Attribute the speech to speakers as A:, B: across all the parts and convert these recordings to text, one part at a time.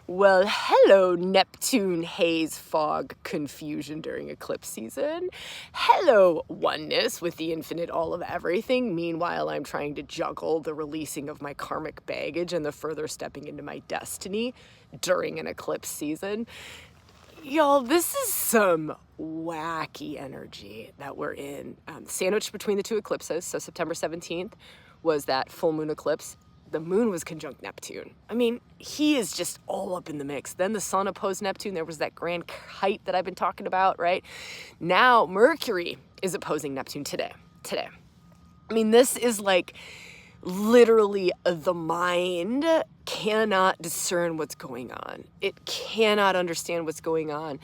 A: Well, hello, Neptune haze, fog, confusion during eclipse season. Hello, oneness with the infinite all of everything. Meanwhile, I'm trying to juggle the releasing of my karmic baggage and the further stepping into my destiny during an eclipse season. Y'all, this is some wacky energy that we're in. Sandwiched between the two eclipses, so September 17th was that full moon eclipse. The moon was conjunct Neptune. I mean, he is just all up in the mix. Then the sun opposed Neptune. There was that grand kite that I've been talking about, right? Now Mercury is opposing Neptune today. I mean, this is like literally the mind cannot discern what's going on. It cannot understand what's going on.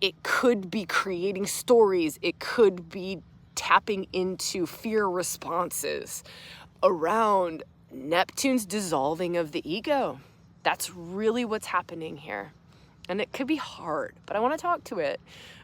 A: It could be creating stories. It could be tapping into fear responses around Neptune's dissolving of the ego. That's really what's happening here. And it could be hard, but I want to talk to it.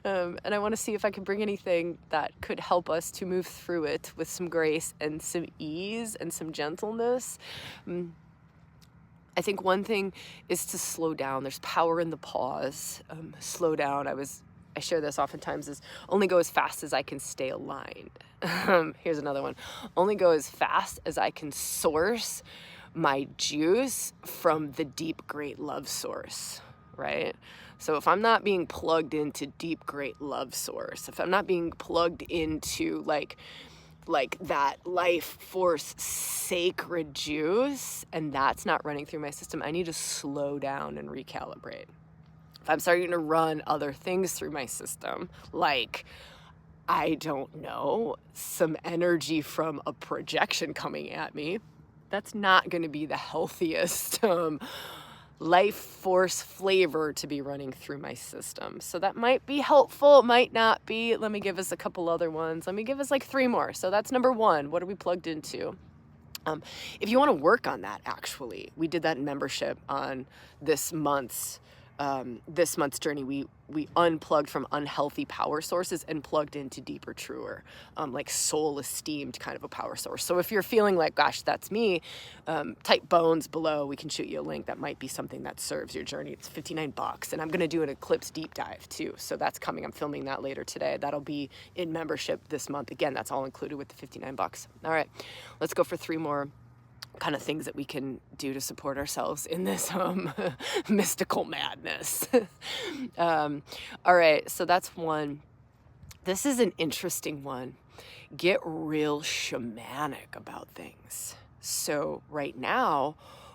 A: And I want to see if I can bring anything that could help us to move through it with some grace and some ease and some gentleness. I think one thing is to slow down. There's power in the pause. Slow down. I share this oftentimes is only go as fast as I can stay aligned. Here's another one. Only go as fast as I can source my juice from the deep, great love source, right? So if I'm not being plugged into deep, great love source, if I'm not being plugged into like that life force sacred juice, and that's not running through my system, I need to slow down and recalibrate. If I'm starting to run other things through my system, like, I don't know, some energy from a projection coming at me, that's not going to be the healthiest life force flavor to be running through my system. So that might be helpful, it might not be. Let me give us a couple other ones. Let me give us like 3 more. So that's number 1. What are we plugged into? If you want to work on that, actually, we did that in membership on this month's journey. We unplugged from unhealthy power sources and plugged into deeper, truer, like soul esteemed kind of a power source. So if you're feeling like, gosh, that's me, type bones below. We can shoot you a link. That might be something that serves your journey. It's $59, and I'm going to do an eclipse deep dive too. So that's coming. I'm filming that later today. That'll be in membership this month. Again, that's all included with the $59. All right, let's go for 3 more kind of things that we can do to support ourselves in this mystical madness. All right, so that's one. This is an interesting one. Get real shamanic about things. So right now,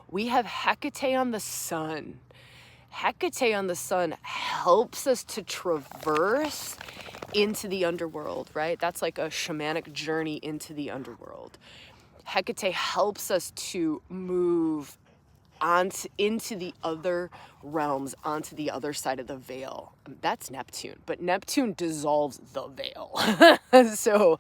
A: we have Hecate on the sun. Hecate on the sun helps us to traverse into the underworld, right? That's like a shamanic journey into the underworld. Hecate helps us to move into the other realms, onto the other side of the veil. That's Neptune, but Neptune dissolves the veil. So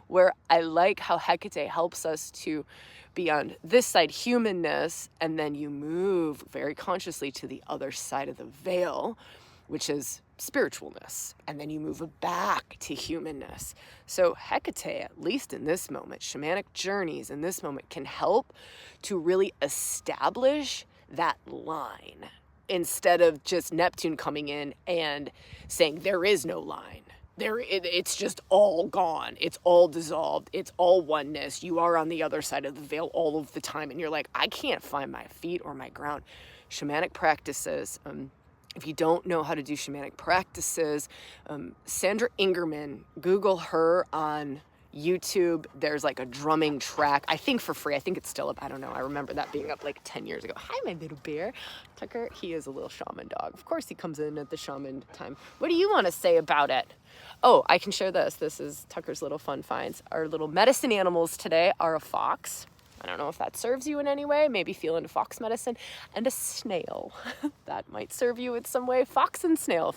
A: where I like how Hecate helps us to be on this side, humanness, and then you move very consciously to the other side of the veil, which is spiritualness, and then you move back to humanness. So Hecate, at least in this moment, shamanic journeys in this moment can help to really establish that line instead of just Neptune coming in and saying there is no line. It's just all gone. It's all dissolved. It's all oneness. You are on the other side of the veil all of the time, and you're like, I can't find my feet or my ground. Shamanic practices, if you don't know how to do shamanic practices, Sandra Ingerman, Google her on YouTube. There's like a drumming track, I think for free. I think it's still up. I don't know. I remember that being up like 10 years ago. Hi, my little bear. Tucker, he is a little shaman dog. Of course he comes in at the shaman time. What do you want to say about it? Oh, I can share this. This is Tucker's little fun finds. Our little medicine animals today are a fox. I don't know if that serves you in any way, maybe feel into fox medicine, and a snail. That might serve you in some way. Fox and snail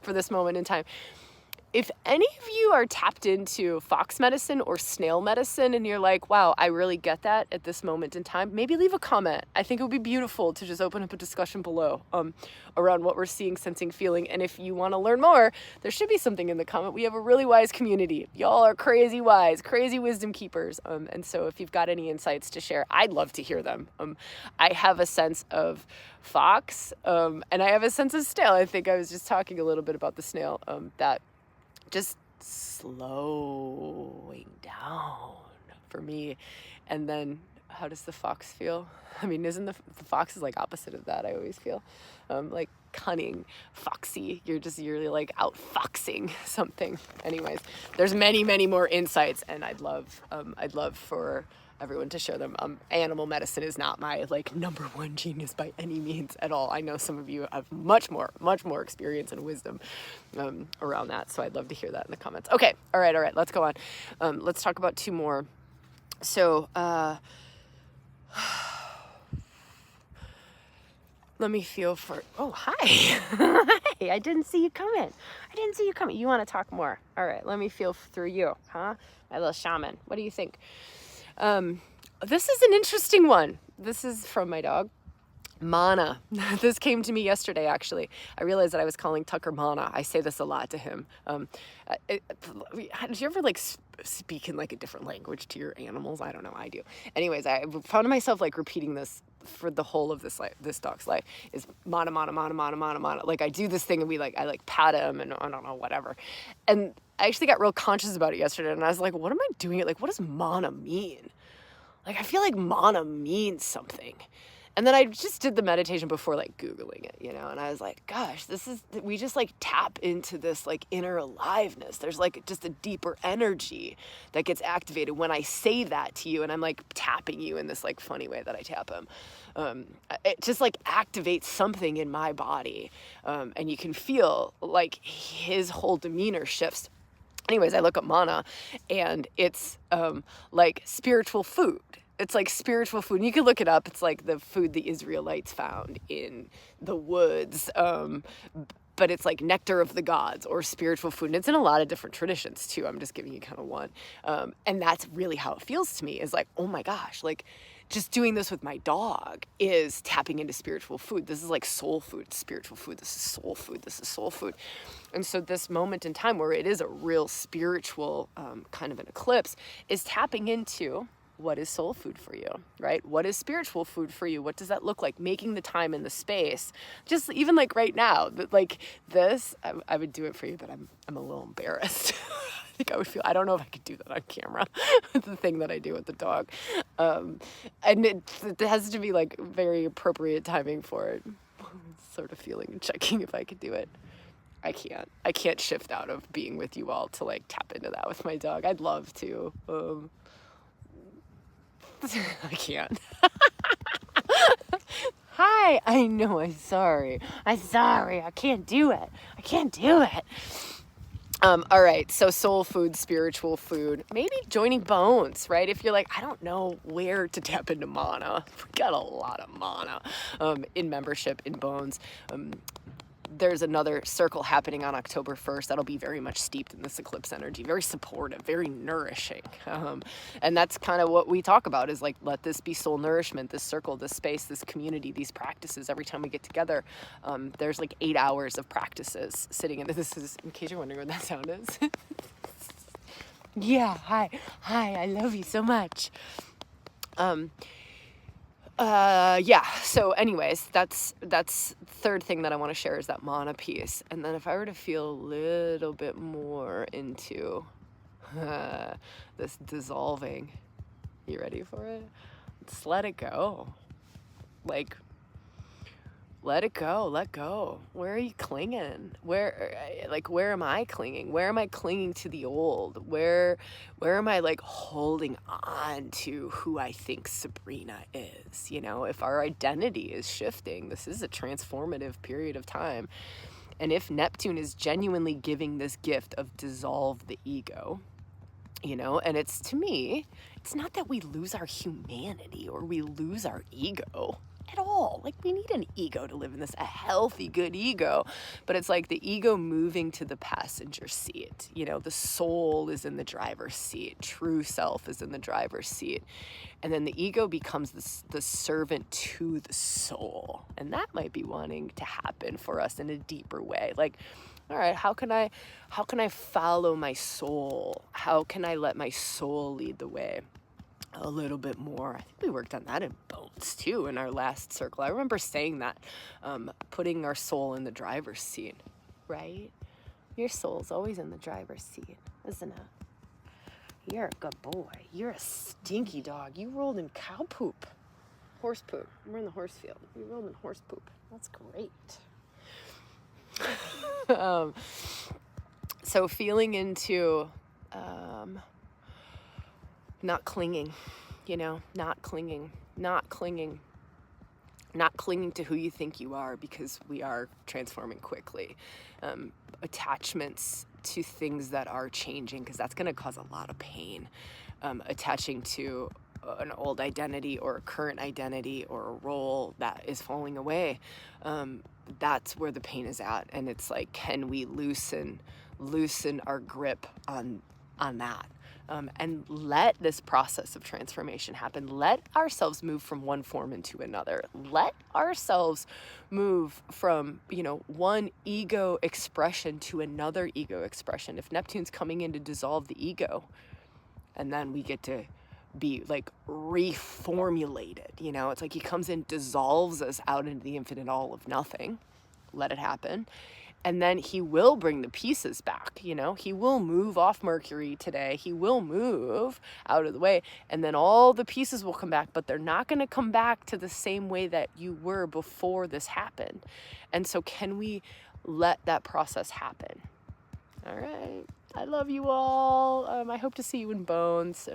A: for this moment in time. if any of you are tapped into fox medicine or snail medicine and you're like, wow, I really get that at this moment in time, maybe leave a comment. I think it would be beautiful to just open up a discussion below around what we're seeing, sensing, feeling. And if you want to learn more, there should be something in the comment. We have a really wise community. Y'all are crazy wise, crazy wisdom keepers. And so if you've got any insights to share, I'd love to hear them. I have a sense of fox and I have a sense of snail. I think I was just talking a little bit about the snail that just slowing down for me. And then how does the fox feel? I mean, isn't the fox is like opposite of that, I always feel. Like cunning, foxy. You're like out foxing something. Anyways, there's many, many more insights, and I'd love for everyone to share them. Animal medicine is not my like number one genius by any means at all. I know some of you have much more experience and wisdom around that. So I'd love to hear that in the comments. Okay. All right. Let's go on. Let's talk about two more. So, let me feel for, oh, hi. Hi, I didn't see you coming. You want to talk more. All right. Let me feel through you, huh? My little shaman. What do you think? This is an interesting one. This is from my dog, Mana. This came to me yesterday, actually. I realized that I was calling Tucker Mana. I say this a lot to him. Did you ever like speak in like a different language to your animals? I don't know. I do. Anyways, I found myself like repeating this for the whole of this dog's life is Mana, Mana, Mana, Mana, Mana, Mana. Like I do this thing and I like pat him and I don't know, whatever. And I actually got real conscious about it yesterday and I was like, what am I doing? Like, what does Mana mean? Like, I feel like Mana means something. And then I just did the meditation before like Googling it, and I was like, gosh, we just like tap into this like inner aliveness. There's like just a deeper energy that gets activated when I say that to you and I'm like tapping you in this like funny way that I tap him. It just like activates something in my body. And you can feel like his whole demeanor shifts. Anyways, I look at Mana and it's like spiritual food. It's like spiritual food. And you can look it up. It's like the food the Israelites found in the woods. But it's like nectar of the gods or spiritual food. And it's in a lot of different traditions too. I'm just giving you kind of one. And that's really how it feels to me is like, oh my gosh, like just doing this with my dog is tapping into spiritual food. This is like soul food, spiritual food. This is soul food. This is soul food. And so this moment in time where it is a real spiritual kind of an eclipse is tapping into what is soul food for you, right? What is spiritual food for you? What does that look like? Making the time and the space, just even like right now, like this, I would do it for you, but I'm a little embarrassed. I think I don't know if I could do that on camera, the thing that I do with the dog. And it has to be like very appropriate timing for it. Sort of feeling and checking if I could do it. I can't shift out of being with you all to like tap into that with my dog. I'd love to. I can't. Hi, I know, I'm sorry. I can't do it. All right, so soul food, spiritual food, maybe joining bones, right? If you're like, I don't know where to tap into Mana. We got a lot of Mana in membership in bones. There's another circle happening on October 1st that'll be very much steeped in this eclipse energy, very supportive, very nourishing. And that's kind of what we talk about is like, let this be soul nourishment, this circle, this space, this community, these practices. Every time we get together, there's like 8 hours of practices sitting in this is, in case you're wondering what that sound is. Yeah, hi, I love you so much. Yeah, so anyways, that's third thing that I want to share is that Mana piece. And then if I were to feel a little bit more into this dissolving, you ready for it? Just let it go. Like, let it go, let go. Where are you clinging? Where am I clinging? Where am I clinging to the old? Where am I like holding on to who I think Sabrina is? If our identity is shifting, this is a transformative period of time. And if Neptune is genuinely giving this gift of dissolve the ego, and it's, to me, it's not that we lose our humanity or we lose our ego at all. ego. Like, we need an ego to live in this, a healthy, good ego. But it's like the ego moving to the passenger seat. You know, the soul is in the driver's seat. True self is in the driver's seat. And then the ego becomes the servant to the soul. And that might be wanting to happen for us in a deeper way. Like, all right, how can I follow my soul? How can I let my soul lead the way a little bit more? I think we worked on that in boats too in our last circle. I remember saying that, putting our soul in the driver's seat, right? Your soul's always in the driver's seat, isn't it? You're a good boy. You're a stinky dog. You rolled in cow poop. Horse poop. We're in the horse field. You rolled in horse poop. That's great. So feeling into not clinging, you know, not clinging to who you think you are, because we are transforming quickly. Attachments to things that are changing, because that's going to cause a lot of pain. Attaching to an old identity or a current identity or a role that is falling away. That's where the pain is at. And it's like, can we loosen our grip on that? And let this process of transformation happen. Let ourselves move from one form into another. Let ourselves move from, you know, one ego expression to another ego expression. If Neptune's coming in to dissolve the ego, and then we get to be like reformulated, you know, it's like he comes in, dissolves us out into the infinite all of nothing. Let it happen. And then he will bring the pieces back, you know, he will move off Mercury today. He will move out of the way, and then all the pieces will come back, but they're not going to come back to the same way that you were before this happened. And so can we let that process happen? All right. I love you all. I hope to see you in Bones.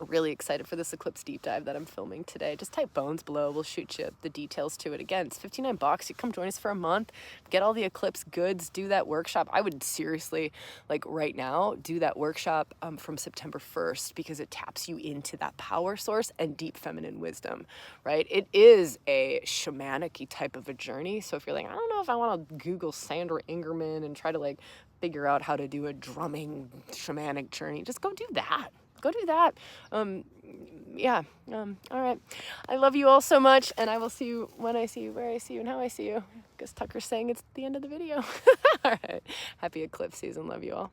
A: Really excited for this Eclipse deep dive that I'm filming today. Just type Bones below. We'll shoot you the details to it. Again, it's $59. You come join us for a month, get all the Eclipse goods, do that workshop. I would seriously, like right now, do that workshop from September 1st, because it taps you into that power source and deep feminine wisdom, right? It is a shamanic-y type of a journey. So if you're like, I don't know if I want to Google Sandra Ingerman and try to like figure out how to do a drumming shamanic journey, just go do that. Go do that. All right. I love you all so much, and I will see you when I see you, where I see you, and how I see you. Because Tucker's saying it's the end of the video. All right. Happy Eclipse season. Love you all.